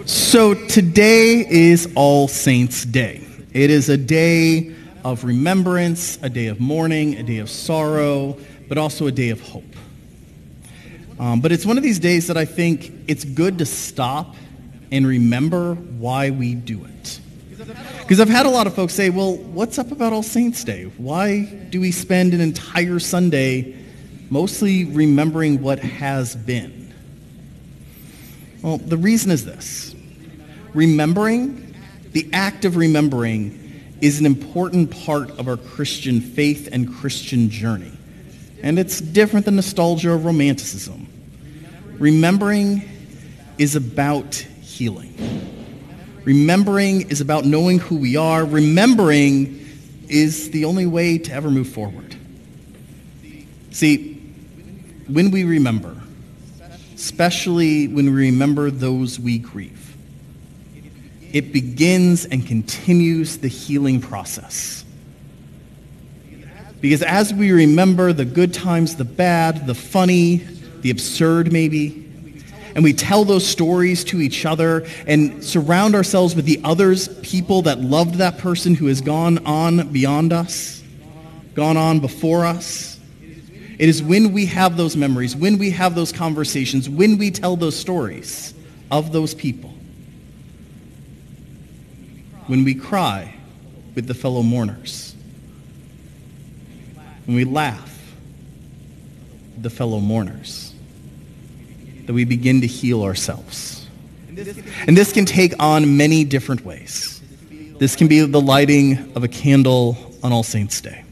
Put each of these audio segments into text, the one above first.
So today is All Saints' Day. It is a day of remembrance, a day of mourning, a day of sorrow, but also a day of hope. But it's one of these days that I think it's good to stop and remember why we do it. Because I've had a lot of folks say, well, what's up about All Saints' Day? Why do we spend an entire Sunday mostly remembering what has been? Well, the reason is this. Remembering, the act of remembering, is an important part of our Christian faith and Christian journey. And it's different than nostalgia or romanticism. Remembering is about healing. Remembering is about knowing who we are. Remembering is the only way to ever move forward. See, when we remember, especially when we remember those we grieve, it begins and continues the healing process. Because as we remember the good times, the bad, the funny, the absurd maybe, and we tell those stories to each other and surround ourselves with the others, people that loved that person who has gone on beyond us, gone on before us. It is when we have those memories, when we have those conversations, when we tell those stories of those people, when we cry with the fellow mourners, when we laugh with the fellow mourners, that we begin to heal ourselves. And this can take on many different ways. This can be the lighting of a candle on All Saints' Day.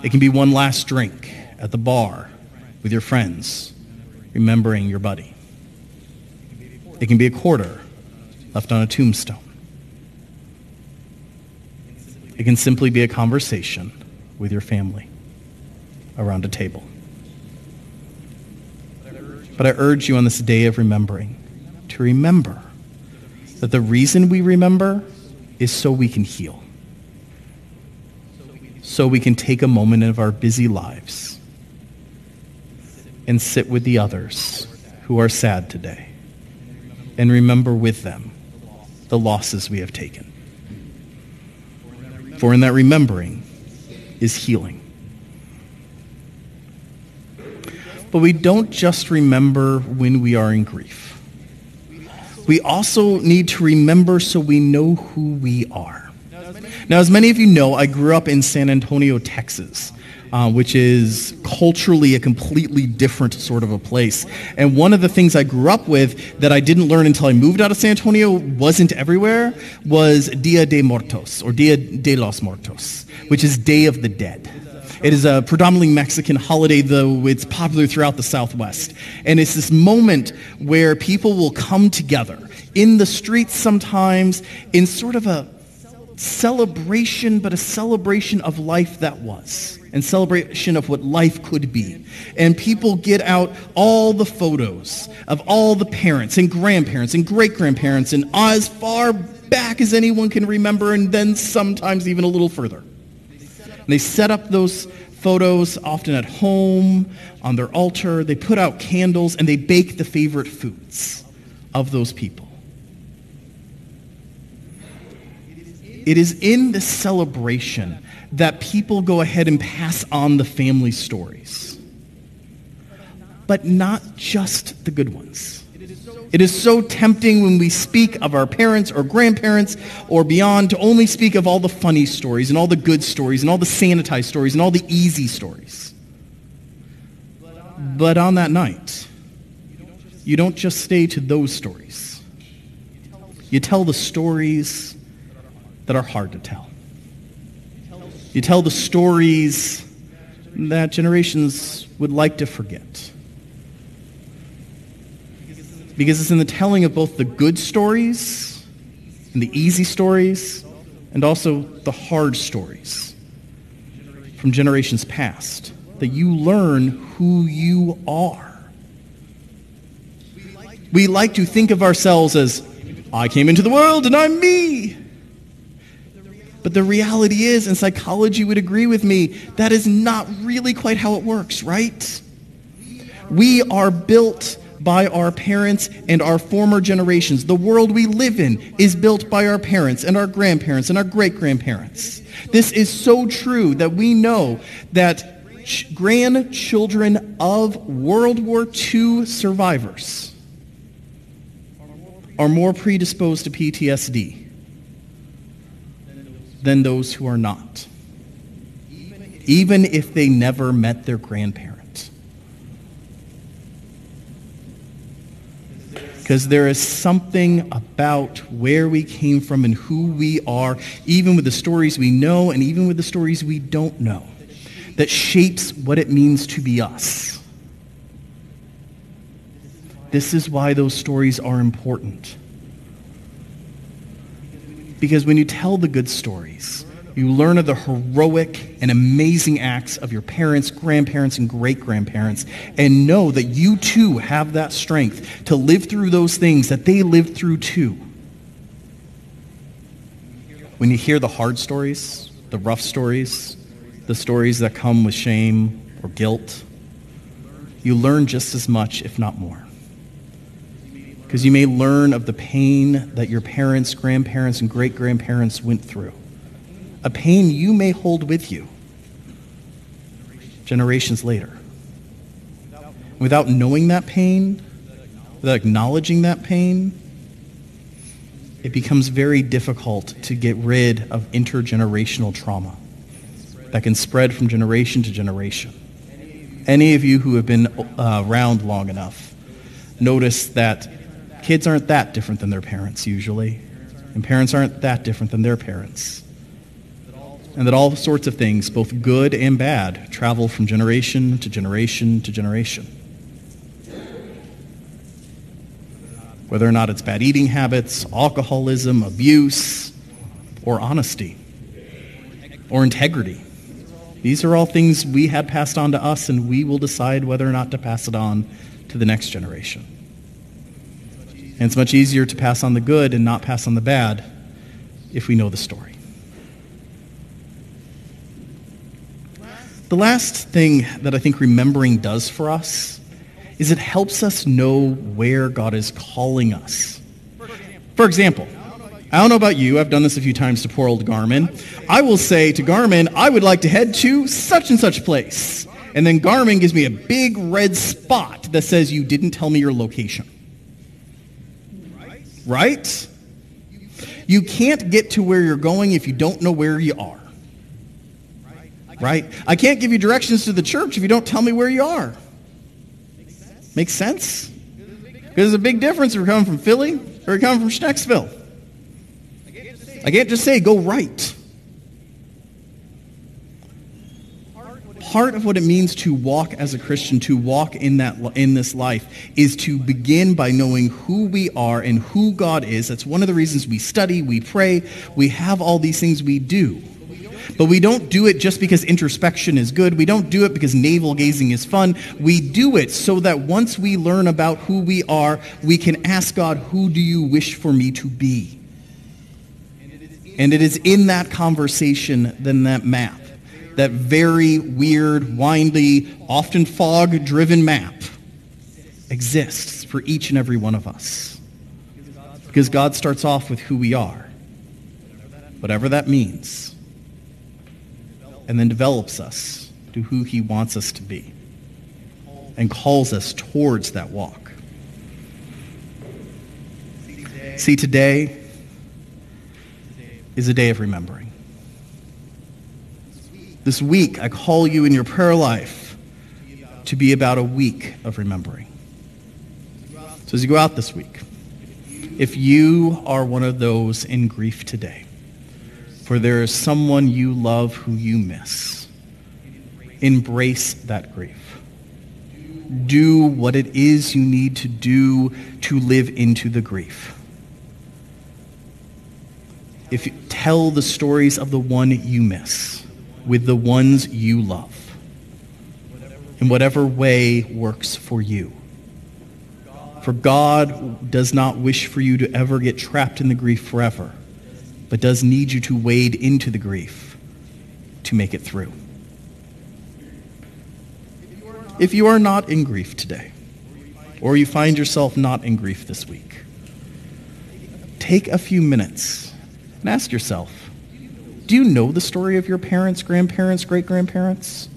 It can be one last drink at the bar with your friends, remembering your buddy. It can be a quarter left on a tombstone. It can simply be a conversation with your family around a table. But I urge you on this day of remembering to remember that the reason we remember is so we can heal. So we can take a moment of our busy lives and sit with the others who are sad today and remember with them the losses we have taken. For in that remembering is healing. But we don't just remember when we are in grief. We also need to remember so we know who we are. Now, as many of you know, I grew up in San Antonio, Texas, which is culturally a completely different sort of a place. And one of the things I grew up with that I didn't learn until I moved out of San Antonio, wasn't everywhere, was Dia de Muertos, or Dia de los Muertos, which is Day of the Dead. It is a predominantly Mexican holiday, though it's popular throughout the Southwest. And it's this moment where people will come together in the streets sometimes in sort of a celebration, but a celebration of life that was, and celebration of what life could be. And people get out all the photos of all the parents and grandparents and great-grandparents and as far back as anyone can remember, and then sometimes even a little further. And they set up those photos often at home, on their altar. They put out candles, and they bake the favorite foods of those people. It is in this celebration that people go ahead and pass on the family stories. But not just the good ones. It is so tempting when we speak of our parents or grandparents or beyond to only speak of all the funny stories and all the good stories and all the sanitized stories and all the easy stories. But on that night, you don't just stay to those stories. You tell the stories that are hard to tell. You tell the stories that generations would like to forget. Because it's in the telling of both the good stories and the easy stories and also the hard stories from generations past that you learn who you are. We like to think of ourselves as, I came into the world and I'm me. But the reality is, and psychology would agree with me, that is not really quite how it works, right? We are built by our parents and our former generations. The world we live in is built by our parents and our grandparents and our great-grandparents. This is so true that we know that grandchildren of World War II survivors are more predisposed to PTSD than those who are not, even if they never met their grandparent. Because there is something about where we came from and who we are, even with the stories we know and even with the stories we don't know, that shapes what it means to be us. This is why those stories are important. Because when you tell the good stories, you learn of the heroic and amazing acts of your parents, grandparents, and great-grandparents, and know that you too have that strength to live through those things that they lived through too. When you hear the hard stories, the rough stories, the stories that come with shame or guilt, you learn just as much, if not more. Because you may learn of the pain that your parents, grandparents, and great-grandparents went through. A pain you may hold with you generations later. Without knowing that pain, without acknowledging that pain, it becomes very difficult to get rid of intergenerational trauma that can spread from generation to generation. Any of you who have been around long enough notice that kids aren't that different than their parents usually, and parents aren't that different than their parents. And that all sorts of things, both good and bad, travel from generation to generation to generation. Whether or not it's bad eating habits, alcoholism, abuse, or honesty, or integrity. These are all things we had passed on to us, and we will decide whether or not to pass it on to the next generation. And it's much easier to pass on the good and not pass on the bad if we know the story. The last thing that I think remembering does for us is it helps us know where God is calling us. For example, I don't know about you, I've done this a few times to poor old Garmin. I will say to Garmin, I would like to head to such and such place. And then Garmin gives me a big red spot that says you didn't tell me your location. Right? You can't get to where you're going if you don't know where you are. Right? I can't give you directions to the church if you don't tell me where you are. Makes sense? Because there's a big difference if you're coming from Philly or you're coming from Schnecksville. I can't just say, go right. Part of what it means to walk as a Christian, to walk in this life, is to begin by knowing who we are and who God is. That's one of the reasons we study, we pray, we have all these things we do. But we don't do it just because introspection is good. We don't do it because navel-gazing is fun. We do it so that once we learn about who we are, we can ask God, who do you wish for me to be? And it is in that conversation, then that map, that very weird, windy, often fog-driven map exists for each and every one of us. Because God starts off with who we are, whatever that means, and then develops us to who he wants us to be and calls us towards that walk. See, today is a day of remembering. This week, I call you in your prayer life to be about a week of remembering. So as you go out this week, if you are one of those in grief today, for there is someone you love who you miss, embrace that grief. Do what it is you need to do to live into the grief. If you tell the stories of the one you miss with the ones you love, in whatever way works for you. For God does not wish for you to ever get trapped in the grief forever, but does need you to wade into the grief to make it through. If you are not in grief today, or you find yourself not in grief this week, take a few minutes and ask yourself, do you know the story of your parents, grandparents, great-grandparents?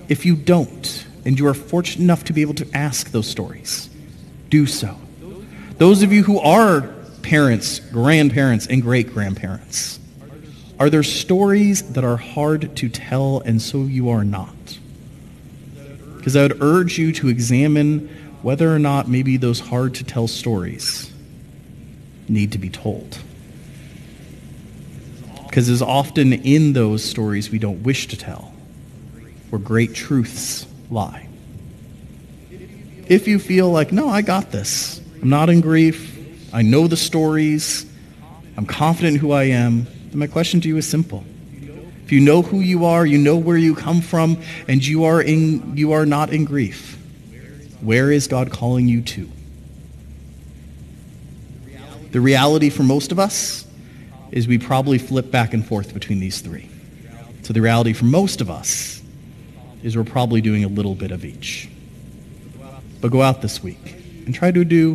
If you don't, and you are fortunate enough to be able to ask those stories, do so. Those of you who are parents, grandparents, and great-grandparents, are there stories that are hard to tell and so you are not? Because I would urge you to examine whether or not maybe those hard-to-tell stories need to be told. Because as often in those stories we don't wish to tell, where great truths lie. If you feel like, no, I got this. I'm not in grief. I know the stories. I'm confident in who I am. Then my question to you is simple. If you know who you are, you know where you come from, and you are not in grief, where is God calling you to? The reality for most of us is we probably flip back and forth between these three. So the reality for most of us is we're probably doing a little bit of each. But go out this week and try to do